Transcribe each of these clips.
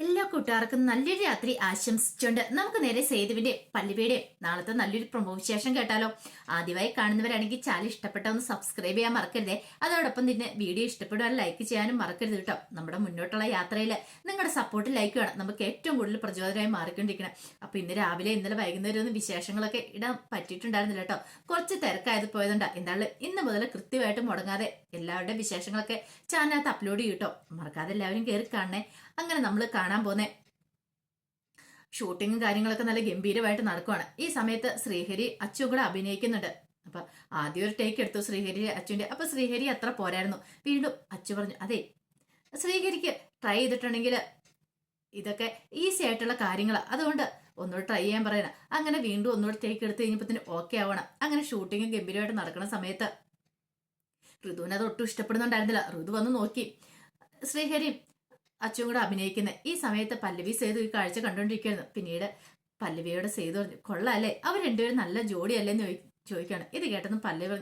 എല്ലാ കൂട്ടുകാർക്കും നല്ലൊരു രാത്രി ആശംസിച്ചുകൊണ്ട് നമുക്ക് നേരെ സേതുവിന്റെ പല്ലുവിയുടെ നാളത്തെ നല്ലൊരു പ്രൊമോ വിശേഷം കേട്ടാലോ. ആദ്യമായി കാണുന്നവരാണെങ്കിൽ ചാനൽ ഇഷ്ടപ്പെട്ട ഒന്ന് സബ്സ്ക്രൈബ് ചെയ്യാൻ മറക്കരുതേ. അതോടൊപ്പം തന്നെ വീഡിയോ ഇഷ്ടപ്പെടുവാൻ ലൈക്ക് ചെയ്യാനും മറക്കരുത് കേട്ടോ. നമ്മുടെ മുന്നോട്ടുള്ള യാത്രയിൽ നിങ്ങളുടെ സപ്പോർട്ട് ലൈക്ക് വേണം, നമുക്ക് ഏറ്റവും കൂടുതൽ പ്രചോദനമായി മാറിക്കൊണ്ടിരിക്കണം. അപ്പൊ ഇന്ന് രാവിലെ ഇന്നലെ വൈകുന്നേരം ഒന്നും വിശേഷങ്ങളൊക്കെ ഇടാൻ പറ്റിയിട്ടുണ്ടായിരുന്നില്ല കേട്ടോ. കുറച്ച് തിരക്കായത് പോയതുകൊണ്ടാ. എന്തായാലും ഇന്ന് മുതൽ കൃത്യമായിട്ട് മുടങ്ങാതെ എല്ലാവരുടെയും വിശേഷങ്ങളൊക്കെ ചാനലിനകത്ത് അപ്ലോഡ് ചെയ്യും കേട്ടോ. മറക്കാതെ എല്ലാവരും കയറി കാണണേ. അങ്ങനെ നമ്മൾ കാണാൻ പോന്നെ ഷൂട്ടിങ്ങും കാര്യങ്ങളൊക്കെ നല്ല ഗംഭീരമായിട്ട് നടക്കുവാണ്. ഈ സമയത്ത് ശ്രീഹരി അച്ചു കൂടെ അഭിനയിക്കുന്നുണ്ട്. അപ്പൊ ആദ്യം ഒരു ടേക്ക് എടുത്തു ശ്രീഹരി അച്ചുവിന്റെ. അപ്പൊ ശ്രീഹരി അത്ര പോരായിരുന്നു. വീണ്ടും അച്ചു പറഞ്ഞു, അതെ ശ്രീഹരിക്ക് ട്രൈ ചെയ്തിട്ടുണ്ടെങ്കിൽ ഇതൊക്കെ ഈസി ആയിട്ടുള്ള കാര്യങ്ങളാണ്, അതുകൊണ്ട് ഒന്നുകൂടെ ട്രൈ ചെയ്യാൻ പറയണം. അങ്ങനെ വീണ്ടും ഒന്നുകൂടെ ടേക്ക് എടുത്ത് കഴിഞ്ഞപ്പോ ഓക്കെ ആവണം. അങ്ങനെ ഷൂട്ടിങ് ഗംഭീരമായിട്ട് നടക്കുന്ന സമയത്ത് ഋതുവിന് അത് ഒട്ടും ഇഷ്ടപ്പെടുന്നുണ്ടായിരുന്നില്ല. ഋതു വന്ന് നോക്കി ശ്രീഹരി അച്ഛനും കൂടെ അഭിനയിക്കുന്നത്. ഈ സമയത്ത് പല്ലവി സേതു ഈ കാഴ്ച കണ്ടുകൊണ്ടിരിക്കുകയായിരുന്നു. പിന്നീട് പല്ലവിയോട് സേതു പറഞ്ഞു, കൊള്ളാല്ലേ, അവർ രണ്ടുപേരും നല്ല ജോഡിയല്ലേന്ന് ചോദിക്കുകയാണ്. ഇത് കേട്ടതും പല്ലവി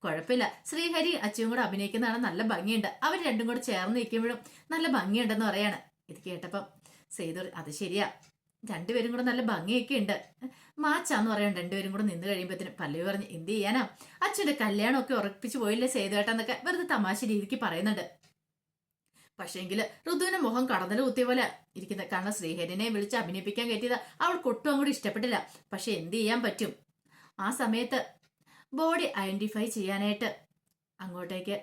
കുഴപ്പമില്ല, ശ്രീഹരി അച്ഛനും കൂടെ അഭിനയിക്കുന്നതാണ് നല്ല ഭംഗിയുണ്ട്, അവർ രണ്ടും കൂടെ ചേർന്ന് നിൽക്കുമ്പോഴും നല്ല ഭംഗിയുണ്ടെന്ന് പറയാണ്. ഇത് കേട്ടപ്പം സേതു അത് ശരിയാ, രണ്ടുപേരും കൂടെ നല്ല ഭംഗിയൊക്കെ ഉണ്ട്, മാച്ചാന്ന് പറയാൻ രണ്ടുപേരും കൂടെ നിന്ന് കഴിയുമ്പോഴത്തേനും പല്ലവി പറഞ്ഞു, എന്ത് ചെയ്യാനാ, അച്ഛൻ്റെ കല്യാണമൊക്കെ ഉറപ്പിച്ചു പോയില്ലേ സേതുവേട്ടാന്നൊക്കെ വെറുതെ തമാശ രീതിക്ക് പറയുന്നുണ്ട്. പക്ഷേങ്കില് ഋതുവിന്റെ മുഖം കടന്നൽ കുത്തിയ പോലെ ഇരിക്കുന്നത്. കാരണം ശ്രീഹരിനെ വിളിച്ച് അഭിനയിപ്പിക്കാൻ കയറ്റിയത് അവൾക്ക് ഒട്ടും അങ്ങോട്ട് ഇഷ്ടപ്പെട്ടില്ല. പക്ഷെ എന്ത് ചെയ്യാൻ പറ്റും, ആ സമയത്ത് ബോഡി ഐഡന്റിഫൈ ചെയ്യാനായിട്ട് അങ്ങോട്ടേക്ക്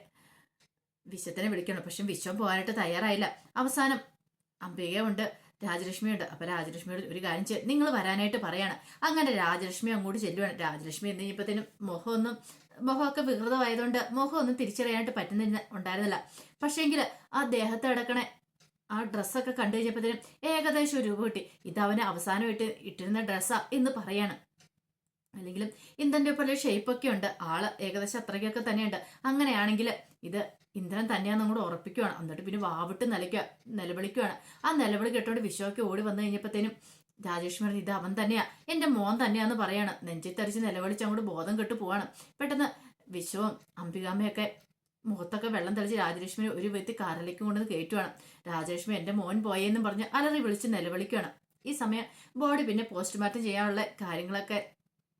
വിശ്വത്തിനെ വിളിക്കണം. പക്ഷെ വിശ്വം പോകാനായിട്ട് തയ്യാറായില്ല. അവസാനം അംബികയുണ്ട്, രാജലക്ഷ്മിയുണ്ട്. അപ്പൊ രാജലക്ഷ്മിയോട് ഒരു കാര്യം ചെയ്യും, നിങ്ങൾ വരാനായിട്ട് പറയാണ്. അങ്ങനെ രാജലക്ഷ്മി അങ്ങോട്ട് ചെല്ലുവാണ്. രാജലക്ഷ്മി എന്ന് കഴിഞ്ഞപ്പോഴത്തേനും മുഖമൊക്കെ വികൃതമായതുകൊണ്ട് മുഖം ഒന്നും തിരിച്ചറിയാനായിട്ട് ഉണ്ടായിരുന്നില്ല. പക്ഷേങ്കില് ആ ദേഹത്ത് കിടക്കണേ ആ ഡ്രസ്സൊക്കെ കണ്ടു കഴിഞ്ഞപ്പോഴത്തേനും ഏകദേശം ഒരു രൂപ കിട്ടി. ഇത് അവന് അവസാനമായിട്ട് ഇട്ടിരുന്ന ഡ്രസ്സാ എന്ന് പറയാണ്. അല്ലെങ്കിലും ഇന്ദ്രന്റെ പോലെ ഷേപ്പൊക്കെ ഉണ്ട്, ആള് ഏകദേശം അത്രയ്ക്കൊക്കെ തന്നെയുണ്ട്. അങ്ങനെയാണെങ്കിൽ ഇത് ഇന്ദ്രൻ തന്നെയാന്ന് അങ്ങോട്ട് ഉറപ്പിക്കുകയാണ്. എന്നിട്ട് പിന്നെ വാവിട്ട് നിലവിളിക്കുകയാണ്. ആ നിലവിളി കേട്ടോണ്ട് വിശ്വമൊക്കെ ഓടി വന്നു കഴിഞ്ഞപ്പോഴത്തേനും രാജേഷ്മി പറഞ്ഞു, ഇത് അവൻ തന്നെയാ, എന്റെ മോൻ തന്നെയാന്ന് പറയാണ്. നെഞ്ചിത്തരിച്ച് നിലവിളിച്ച് അങ്ങോട്ട് ബോധം കെട്ടു പോവാണ്. പെട്ടെന്ന് വിശ്വവും അംബികാമ്മയൊക്കെ മുഖത്തൊക്കെ വെള്ളം തെളിച്ച് രാജലക്ഷ്മി ഒരു വ്യക്തി കാറിലേക്ക് കൊണ്ടുവന്ന് കയറ്റുവാണ്. രാജലക്ഷ്മി എന്റെ മോൻ പോയെന്നും പറഞ്ഞ് അലറി വിളിച്ച് നിലവിളിക്കുകയാണ്. ഈ സമയം ബോഡി പിന്നെ പോസ്റ്റ്മോർട്ടം ചെയ്യാനുള്ള കാര്യങ്ങളൊക്കെ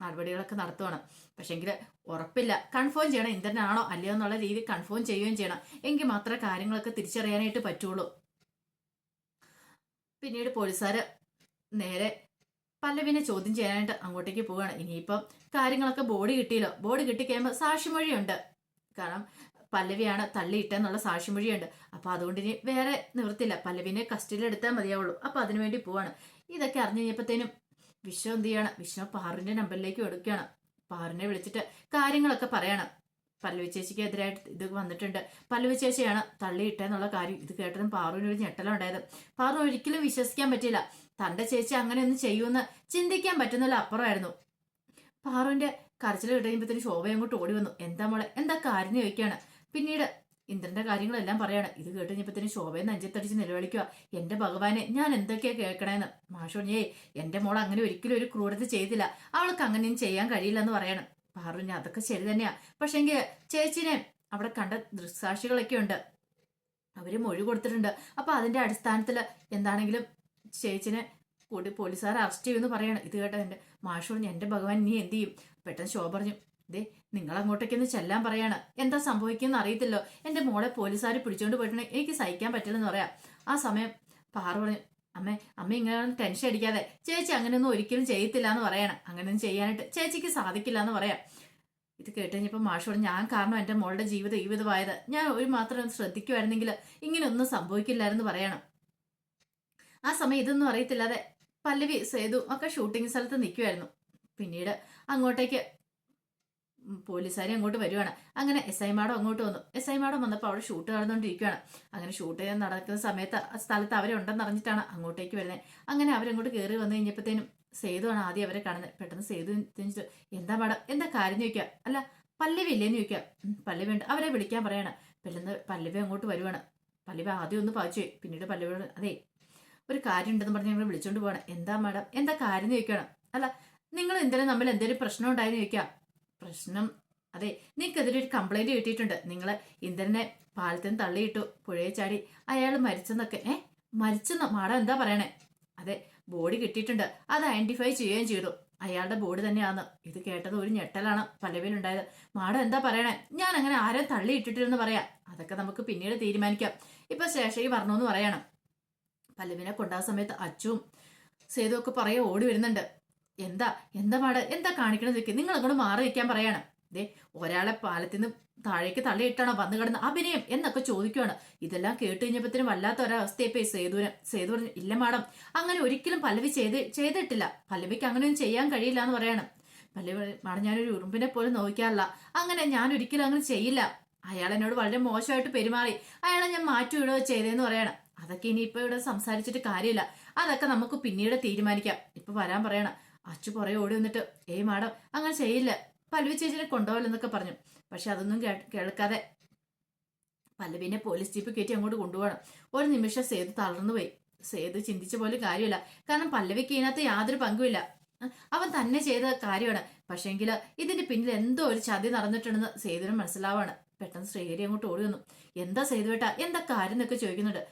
നടപടികളൊക്കെ നടത്തുവാണ്. പക്ഷെങ്കിൽ ഉറപ്പില്ല, കൺഫേം ചെയ്യണം ഇന്ദ്രനാണോ അല്ലയോ എന്നുള്ള രീതി കൺഫേം ചെയ്യുകയും ചെയ്യണം. എങ്കിൽ മാത്രമേ കാര്യങ്ങളൊക്കെ തിരിച്ചറിയാനായിട്ട് പറ്റുള്ളൂ. പിന്നീട് പോലീസുകാര് നേരെ പല്ലവിനെ ചോദ്യം ചെയ്യാനായിട്ട് അങ്ങോട്ടേക്ക് പോവുകയാണ്. ഇനിയിപ്പം കാര്യങ്ങളൊക്കെ ബോഡി കിട്ടിയല്ലോ, ബോഡി കിട്ടിക്കഴിയുമ്പോൾ സാക്ഷിമൊഴിയുണ്ട്. കാരണം പല്ലവിയാണ് തള്ളിയിട്ടെന്നുള്ള സാക്ഷിമൊഴിയുണ്ട്. അപ്പൊ അതുകൊണ്ട് ഇനി വേറെ നിവൃത്തില്ല, പല്ലവിനെ കസ്റ്റഡിയിൽ എടുത്താൽ മതിയാവുള്ളൂ. അപ്പൊ അതിനുവേണ്ടി പോവാണ്. ഇതൊക്കെ അറിഞ്ഞു കഴിഞ്ഞപ്പോഴത്തേനും വിശ്വ എന്ത് ചെയ്യണം, വിശ്വ പാറിന്റെ നമ്പറിലേക്ക് എടുക്കുകയാണ്. പാറിനെ വിളിച്ചിട്ട് കാര്യങ്ങളൊക്കെ പറയണം. പല്ലവി ചേച്ചിക്ക് എതിരായിട്ട് ഇത് വന്നിട്ടുണ്ട്, പല്ലവി ചേച്ചിയാണ് തള്ളിയിട്ടെന്നുള്ള കാര്യം. ഇത് കേട്ടതും പാറുവിന് ഒരു ഞെട്ടലുണ്ടായത്. പാറു ഒരിക്കലും വിശ്വസിക്കാൻ പറ്റില്ല, തന്റെ ചേച്ചി അങ്ങനെയൊന്നും ചെയ്യുമെന്ന് ചിന്തിക്കാൻ പറ്റുന്നില്ല അപ്പുറമായിരുന്നു. പാറുവിന്റെ കരച്ചിൽ കിട്ടുമ്പോഴത്തേന് ശോഭ അങ്ങോട്ട് ഓടി വന്നു. എന്താ മോളെ, എന്താ കാര്യം ചോദിക്കുകയാണ്. പിന്നീട് ഇന്ദ്രന്റെ കാര്യങ്ങളെല്ലാം പറയാണ്. ഇത് കേട്ട് കഴിഞ്ഞപ്പോഴത്തേനും ശോഭയെ നെഞ്ചത്തടിച്ച് നിലവിളിക്കുക, എന്റെ ഭഗവാനെ ഞാൻ എന്തൊക്കെയാ കേൾക്കണേന്ന്. മാഷോഞ്ഞേ, എന്റെ മോൾ അങ്ങനെ ഒരിക്കലും ഒരു ക്രൂരത ചെയ്തില്ല, അവൾക്ക് അങ്ങനെയും ചെയ്യാൻ കഴിയില്ല എന്ന് പറയണം. പാറുഞ്ഞ അതൊക്കെ ശരി തന്നെയാ, പക്ഷെങ്കിൽ ചേച്ചിനെ അവിടെ കണ്ട ദൃക്സാക്ഷികളൊക്കെ ഉണ്ട്, അവര് മൊഴി കൊടുത്തിട്ടുണ്ട്. അപ്പൊ അതിന്റെ അടിസ്ഥാനത്തിൽ എന്താണെങ്കിലും ചേച്ചിനെ കൂടി പോലീസുകാർ അറസ്റ്റ് ചെയ്യുമെന്ന് പറയണം. ഇത് കേട്ടോ എന്റെ മാഷോഞ്ഞ, എന്റെ ഭഗവാൻ നീ എന്ത് ചെയ്യും. പെട്ടെന്ന് ശോഭ പറഞ്ഞു, ദേ നിങ്ങൾ അങ്ങോട്ടേക്കൊന്ന് ചെല്ലാൻ പറയാണ്, എന്താ സംഭവിക്കുമെന്ന് അറിയത്തില്ലോ, എന്റെ മോളെ പോലീസുകാർ പിടിച്ചോണ്ട് പോയിട്ടുണ്ടെങ്കിൽ എനിക്ക് സഹിക്കാൻ പറ്റില്ലെന്ന് പറയാം. ആ സമയം പാറു പറഞ്ഞു, അമ്മ ഇങ്ങനെ ടെൻഷൻ അടിക്കാതെ, ചേച്ചി അങ്ങനെയൊന്നും ഒരിക്കലും ചെയ്യത്തില്ല എന്ന് പറയണം. അങ്ങനെയൊന്നും ചെയ്യാനായിട്ട് ചേച്ചിക്ക് സാധിക്കില്ല എന്ന് പറയാം. ഇത് കേട്ട് കഴിഞ്ഞപ്പോൾ മാഷ് പറഞ്ഞു, ഞാൻ കാരണം എന്റെ മോളുടെ ജീവിതമായത്, ഞാൻ ഒരു മാത്രം ശ്രദ്ധിക്കുമായിരുന്നെങ്കിൽ ഇങ്ങനെയൊന്നും സംഭവിക്കില്ലായിരുന്നു പറയണം. ആ സമയം ഇതൊന്നും അറിയത്തില്ലാതെ പല്ലവി സേതു ഒക്കെ ഷൂട്ടിംഗ് സ്ഥലത്ത് നിൽക്കുമായിരുന്നു. പിന്നീട് അങ്ങോട്ടേക്ക് പോലീസുകാരെ അങ്ങോട്ട് വരുവാണ്. അങ്ങനെ എസ് ഐ മാഡം അങ്ങോട്ട് വന്നു. എസ് ഐ മാഡം വന്നപ്പോൾ അവിടെ ഷൂട്ട് നടന്നുകൊണ്ടിരിക്കുകയാണ്. അങ്ങനെ ഷൂട്ട് ചെയ്യാൻ നടക്കുന്ന സമയത്ത് ആ സ്ഥലത്ത് അവരെ ഉണ്ടെന്ന് അറിഞ്ഞിട്ടാണ് അങ്ങോട്ടേക്ക് വരുന്നത്. അങ്ങനെ അവരങ്ങോട്ട് കയറി വന്നു കഴിഞ്ഞപ്പോഴത്തേനും സേതുവാണ് ആദ്യം അവരെ കാണുന്നത്. പെട്ടെന്ന് സേതു തിരിച്ചിട്ട്, എന്താ മാഡം, എന്താ കാര്യം ചോദിക്കുക. അല്ല പല്ലവി ഇല്ലേന്ന് ചോദിക്കുക. പല്ലവി ഉണ്ട്, അവരെ വിളിക്കാൻ പറയാണ്. പെട്ടെന്ന് പല്ലവി അങ്ങോട്ട് വരുവാണ്. പല്ലവി ആദ്യം ഒന്ന് പാച്ചു, പിന്നീട് പല്ലവിയോട് അതെ ഒരു കാര്യം ഉണ്ടെന്ന് പറഞ്ഞ് ഞങ്ങൾ വിളിച്ചോണ്ട് പോവാണ്. എന്താ മാഡം, എന്താ കാര്യം ചോദിക്കണം. അല്ല നിങ്ങൾ എന്തെങ്കിലും തമ്മിൽ എന്തെങ്കിലും പ്രശ്നം ഉണ്ടായെന്ന് ചോദിക്കാം. പ്രശ്നം, അതെ നിങ്ങൾക്കെതിരെ ഒരു കംപ്ലൈന്റ് കിട്ടിയിട്ടുണ്ട്, നിങ്ങള് ഇന്ദ്രനെ പാലത്തിന് തള്ളിയിട്ടു, പുഴയെ ചാടി അയാൾ മരിച്ചെന്നൊക്കെ. മരിച്ചെന്ന് മാഡം എന്താ പറയണേ? അതെ, ബോഡി കിട്ടിയിട്ടുണ്ട്, അത് ഐഡന്റിഫൈ ചെയ്യുകയും ചെയ്തു. അയാളുടെ ബോഡി തന്നെയാന്ന്. ഇത് കേട്ടത് ഒരു ഞെട്ടലാണ് പല്ലവിയിലുണ്ടായത്. മാഡം എന്താ പറയണേ? ഞാൻ അങ്ങനെ ആരെയും തള്ളിയിട്ടിട്ടില്ലെന്ന് പറയാം. അതൊക്കെ നമുക്ക് പിന്നീട് തീരുമാനിക്കാം. ഇപ്പൊ സ്റ്റേഷനിൽ വരണമെന്ന് പറയണം. പല്ലവിനെ കൊണ്ടാ സമയത്ത് അച്ചുവും സേതു ഒക്കെ പറയെ ഓടി വരുന്നുണ്ട്. എന്താ എന്താ മാഡം എന്താ കാണിക്കണത്? നിങ്ങൾ അങ്ങോട്ട് മാറി നിൽക്കാൻ പറയാണ്. ദേ, ഒരാളെ പാലത്തിൽ നിന്ന് താഴേക്ക് തള്ളിയിട്ടാണോ വന്നു കിടന്ന് അഭിനയം എന്നൊക്കെ ചോദിക്കുവാണ്. ഇതെല്ലാം കേട്ട് കഴിഞ്ഞപ്പോഴത്തേനും വല്ലാത്ത ഒരവസ്ഥയപ്പോ സേതുവിന്. സേതു പറഞ്ഞു, ഇല്ല മാഡം, അങ്ങനെ ഒരിക്കലും പല്ലവി ചെയ്തിട്ടില്ല. പല്ലവിക്ക് അങ്ങനെയൊന്നും ചെയ്യാൻ കഴിയില്ല എന്ന് പറയണം. പല്ലവി, മാഡം ഞാനൊരു ഉറുമ്പിനെ പോലും നോക്കാറില്ല. അങ്ങനെ ഞാൻ ഒരിക്കലും അങ്ങനെ ചെയ്യില്ല. അയാൾ എന്നോട് വളരെ മോശമായിട്ട് പെരുമാറി. അയാളെ ഞാൻ മാറ്റിവിടുകയോ ചെയ്തതെന്ന് പറയണം. അതൊക്കെ ഇനിയിപ്പോ ഇവിടെ സംസാരിച്ചിട്ട് കാര്യമില്ല. അതൊക്കെ നമുക്ക് പിന്നീട് തീരുമാനിക്കാം. ഇപ്പൊ വരാൻ പറയണം. അച്ചു പുറകെ ഓടി വന്നിട്ട്, ഏയ് മാഡം അങ്ങനെ ചെയ്യില്ല, പല്ലവി ചേച്ചിനെ കൊണ്ടുപോകലെന്നൊക്കെ പറഞ്ഞു. പക്ഷെ അതൊന്നും കേൾക്കാതെ പല്ലവിനെ പോലീസ് ജീപ്പ് കയറ്റി അങ്ങോട്ട് കൊണ്ടുപോകണം. ഒരു നിമിഷം സേതു തളർന്നുപോയി. സേതു ചിന്തിച്ച പോലെ കാര്യമില്ല. കാരണം പല്ലവിക്ക് ഇതിനകത്ത് യാതൊരു പങ്കുമില്ല. അവൻ തന്നെ ചെയ്ത കാര്യമാണ്. പക്ഷേങ്കിൽ ഇതിന്റെ പിന്നിൽ എന്തോ ഒരു ചതി നടന്നിട്ടുണ്ടെന്ന് സേതുവിന് മനസ്സിലാവാണ്. പെട്ടെന്ന് ശ്രീഹരി അങ്ങോട്ട് ഓടി വന്നു. എന്താ സേതുവേട്ടാ, എന്താ കാര്യം എന്നൊക്കെ ചോദിക്കുന്നുണ്ട്.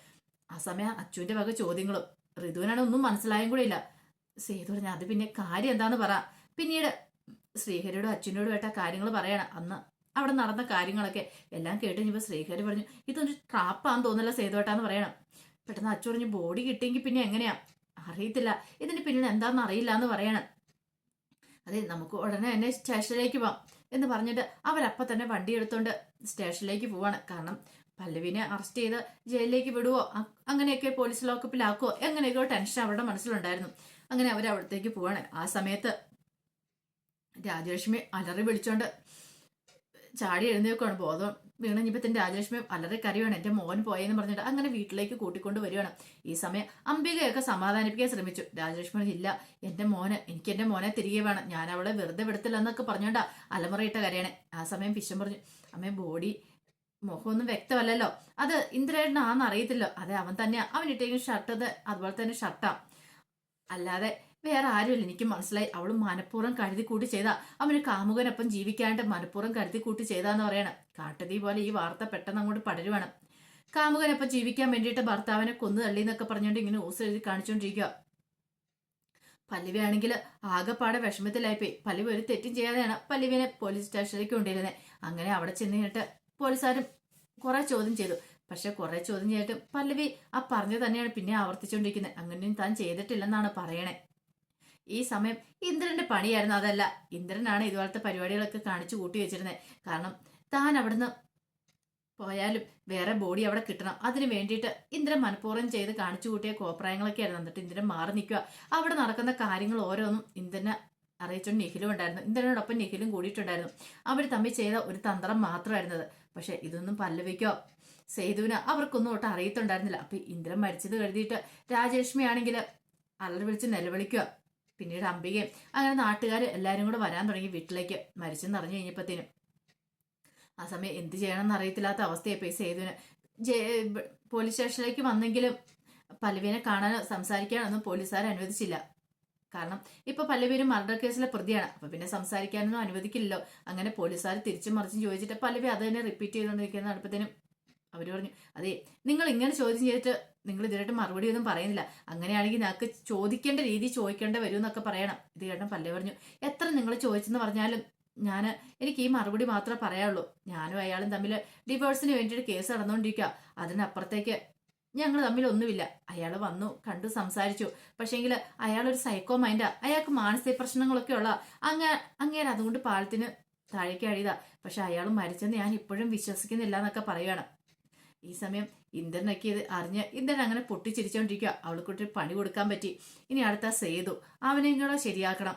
ആ സമയം അച്ചുവിന്റെ വക ചോദ്യങ്ങളും. ഋതുവിനാണ് ഒന്നും മനസ്സിലായും കൂടെ ഇല്ല. സേതു പറഞ്ഞ, അത് പിന്നെ കാര്യം എന്താന്ന് പറ. പിന്നീട് ശ്രീഹരിയോടും അച്ഛനോടും ആയിട്ട് കാര്യങ്ങൾ പറയണം. അന്ന് അവിടെ നടന്ന കാര്യങ്ങളൊക്കെ എല്ലാം കേട്ട് കഴിഞ്ഞപ്പോൾ ശ്രീഹരി പറഞ്ഞു, ഇതൊരു ട്രാപ്പാന്ന് തോന്നില്ല സേതുവേട്ടാന്ന് പറയണം. പെട്ടെന്ന് അച്ചു പറഞ്ഞു, ബോഡി കിട്ടിയെങ്കിൽ പിന്നെ എങ്ങനെയാ അറിയത്തില്ല, ഇതിന്റെ പിന്നിൽ എന്താണെന്ന് അറിയില്ല എന്ന് പറയണം. അതെ, നമുക്ക് ഉടനെ തന്നെ സ്റ്റേഷനിലേക്ക് പോവാം എന്ന് പറഞ്ഞിട്ട് അവരപ്പം തന്നെ വണ്ടി എടുത്തോണ്ട് സ്റ്റേഷനിലേക്ക് പോവാണ്. കാരണം പല്ലവിനെ അറസ്റ്റ് ചെയ്ത് ജയിലിലേക്ക് വിടുവോ, അങ്ങനെയൊക്കെ പോലീസ് ലോക്കപ്പിലാക്കുവോ, എങ്ങനെയൊക്കെയോ ടെൻഷൻ അവരുടെ മനസ്സിലുണ്ടായിരുന്നു. അങ്ങനെ അവരവിടത്തേക്ക് പോവാണ്. ആ സമയത്ത് രാജലക്ഷ്മി അലറി വിളിച്ചോണ്ട് ചാടി എഴുന്നേൽക്കുവാണ്. ബോധം വീണഞ്ഞപ്പത്തിന് രാജലക്ഷ്മി അലറി കരയുവാണ്. എന്റെ മോൻ പോയെന്ന് പറഞ്ഞിട്ട് അങ്ങനെ വീട്ടിലേക്ക് കൂട്ടിക്കൊണ്ട് വരികയാണ്. ഈ സമയം അംബികയൊക്കെ സമാധാനിപ്പിക്കാൻ ശ്രമിച്ചു. രാജലക്ഷ്മി, ഇല്ല, എനിക്ക് എന്റെ മോനെ തിരികെ വേണം, ഞാൻ അവളെ വെറുതെ വിടത്തില്ല എന്നൊക്കെ പറഞ്ഞോണ്ടാ അലമുറയിട്ട കരയണേ. ആ സമയം വിശ്വം പറഞ്ഞു, അമ്മേ ബോഡി മുഖമൊന്നും വ്യക്തമല്ലല്ലോ, അത് ഇന്ദ്രേട്ടനാണെന്ന് അറിയത്തില്ലോ. അതെ, അവൻ തന്നെയാ, അവൻ ഇട്ടേക്കും ഷർട്ട് അതുപോലെ തന്നെ ഷർട്ടാ, അല്ലാതെ വേറെ ആരുമില്ല. എനിക്ക് മനസ്സിലായി, അവള് മനഃപൂർവ്വം കരുതി കൂട്ടി ചെയ്താ, അവന് കാമുകനൊപ്പം ജീവിക്കാണ്ട് മനഃപൂർവ്വം കരുതി കൂട്ടി ചെയ്താന്ന് പറയണം. കാട്ടുതീ പോലെ ഈ വാർത്ത പെട്ടെന്ന് അങ്ങോട്ട് പടരുവാണ്. കാമുകനൊപ്പം ജീവിക്കാൻ വേണ്ടിയിട്ട് ഭർത്താവിനെ കൊന്നു തള്ളി എന്നൊക്കെ പറഞ്ഞുകൊണ്ട് ഇങ്ങനെ ഊസ് എഴുതി കാണിച്ചുകൊണ്ടിരിക്കുക. പല്ലവി ആണെങ്കിൽ ആകെപ്പാടെ വിഷമത്തിലായിപ്പോയി. പല്ലവി ഒരു തെറ്റും ചെയ്യാതെയാണ് പല്ലവിനെ പോലീസ് സ്റ്റേഷനിലേക്ക് കൊണ്ടുവരുന്നത്. അങ്ങനെ അവിടെ ചെന്ന് കഴിഞ്ഞിട്ട് പോലീസുകാരും കുറെ ചോദ്യം ചെയ്തു. പക്ഷെ കുറെ ചോദ്യം ചെയ്തിട്ട് പല്ലവി ആ പറഞ്ഞു തന്നെയാണ് പിന്നെ ആവർത്തിച്ചുകൊണ്ടിരിക്കുന്നത്. അങ്ങനെയും താൻ ചെയ്തിട്ടില്ലെന്നാണ് പറയണേ. ഈ സമയം ഇന്ദ്രന്റെ പണിയായിരുന്നു അതല്ല. ഇന്ദ്രനാണ് ഇതുപോലത്തെ പരിപാടികളൊക്കെ കാണിച്ചു കൂട്ടി വെച്ചിരുന്നത്. കാരണം താൻ അവിടുന്ന് പോയാലും വേറെ ബോഡി അവിടെ കിട്ടണം, അതിന് വേണ്ടിയിട്ട് ഇന്ദ്രൻ മനഃപൂർവ്വം ചെയ്ത് കാണിച്ചു കൂട്ടിയ കോപ്രായങ്ങളൊക്കെ ആയിരുന്നു. എന്നിട്ട് ഇന്ദ്രൻ മാറി നിൽക്കുക. അവിടെ നടക്കുന്ന കാര്യങ്ങൾ ഓരോന്നും ഇന്ദ്രനെ അറിയിച്ചുകൊണ്ട് നിഖിലും ഉണ്ടായിരുന്നു. ഇന്ദ്രനോടൊപ്പം നിഖിലും കൂടിയിട്ടുണ്ടായിരുന്നു. അവർ തമ്മിൽ ചെയ്ത ഒരു തന്ത്രം മാത്രമായിരുന്നത്. പക്ഷെ ഇതൊന്നും പല്ലവിക്കോ സേതുവിന് അവർക്കൊന്നും ഒട്ടും അറിയത്തുണ്ടായിരുന്നില്ല. അപ്പൊ ഇന്ദ്രൻ മരിച്ചത് കരുതിയിട്ട് രാജലക്ഷ്മി ആണെങ്കിൽ അലറി വിളിച്ച് നിലവിളിക്കുക. പിന്നീട് അംബികയും അങ്ങനെ നാട്ടുകാർ എല്ലാവരും കൂടെ വരാൻ തുടങ്ങി വീട്ടിലേക്ക്. മരിച്ചെന്ന് അറിഞ്ഞു കഴിഞ്ഞപ്പത്തേനും ആ സമയം എന്ത് ചെയ്യണമെന്ന് അറിയത്തില്ലാത്ത അവസ്ഥയായി സേതുവിന്. പോലീസ് സ്റ്റേഷനിലേക്ക് വന്നെങ്കിലും പല്ലവിനെ കാണാനോ സംസാരിക്കാനോ ഒന്നും പോലീസുകാർ അനുവദിച്ചില്ല. കാരണം ഇപ്പൊ പല്ലവി ഒരു മർഡർ കേസിലെ പ്രതിയാണ്. അപ്പൊ പിന്നെ സംസാരിക്കാനൊന്നും അനുവദിക്കില്ലല്ലോ. അങ്ങനെ പോലീസുകാർ തിരിച്ചും മറിച്ചും ചോദിച്ചിട്ട് പല്ലവി അത് തന്നെ റിപ്പീറ്റ് ചെയ്തുകൊണ്ടിരിക്കുന്ന അടുപ്പത്തേനും അവര് പറഞ്ഞു, അതെ, നിങ്ങൾ ഇങ്ങനെ ചോദ്യം ചെയ്തിട്ട് നിങ്ങൾ ഇതിനായിട്ട് മറുപടി ഒന്നും പറയുന്നില്ല. അങ്ങനെയാണെങ്കിൽ ഞങ്ങൾക്ക് ചോദിക്കേണ്ട രീതി ചോദിക്കേണ്ട വരും എന്നൊക്കെ പറയണം. ഇത് കേട്ടൻ പല്ലവി പറഞ്ഞു, എത്ര നിങ്ങൾ ചോദിച്ചെന്ന് പറഞ്ഞാലും എനിക്ക് ഈ മറുപടി മാത്രമേ പറയാനുള്ളൂ. ഞാനും അയാളും തമ്മിൽ ഡിവോഴ്സിന് വേണ്ടിയിട്ട് കേസ് നടന്നുകൊണ്ടിരിക്കുക. അതിനപ്പുറത്തേക്ക് ഞങ്ങൾ തമ്മിൽ ഒന്നുമില്ല. അയാൾ വന്നു കണ്ടു സംസാരിച്ചു. പക്ഷേങ്കിൽ അയാളൊരു സൈക്കോ മൈൻഡാ, അയാൾക്ക് മാനസിക പ്രശ്നങ്ങളൊക്കെ ഉള്ള അങ്ങേര് അതുകൊണ്ട് പാലത്തിന് താഴേക്ക് അഴിയതാ. പക്ഷെ അയാൾ മരിച്ചെന്ന് ഞാൻ ഇപ്പോഴും വിശ്വസിക്കുന്നില്ല എന്നൊക്കെ പറയുകയാണ്. ഈ സമയം ഇന്ദ്രനൊക്കെ ഇത് അറിഞ്ഞ് ഇന്ദ്രൻ അങ്ങനെ പൊട്ടിച്ചിരിച്ചോണ്ടിരിക്കുക. അവൾക്കൊരു പണി കൊടുക്കാൻ പറ്റി. ഇനി അടുത്ത സേതു, അവനെയും കൂടെ ശരിയാക്കണം.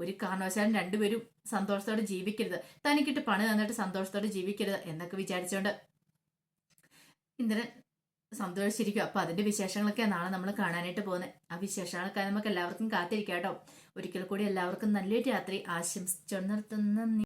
ഒരു കാരണവശാലും രണ്ടുപേരും സന്തോഷത്തോടെ ജീവിക്കരുത്, തനിക്കിട്ട് പണി തന്നിട്ട് സന്തോഷത്തോടെ ജീവിക്കരുത് എന്നൊക്കെ വിചാരിച്ചോണ്ട് ഇന്ദ്രൻ സന്തോഷിച്ചിരിക്കും. അപ്പൊ അതിന്റെ വിശേഷങ്ങളൊക്കെ നാളെ നമ്മൾ കാണാനായിട്ട് പോകുന്നത്. ആ വിശേഷങ്ങളൊക്കെ നമുക്ക് എല്ലാവർക്കും കാത്തിരിക്കാം കേട്ടോ. ഒരിക്കൽ കൂടി എല്ലാവർക്കും നല്ലൊരു രാത്രി ആശംസിച്ചു നിർത്തുന്ന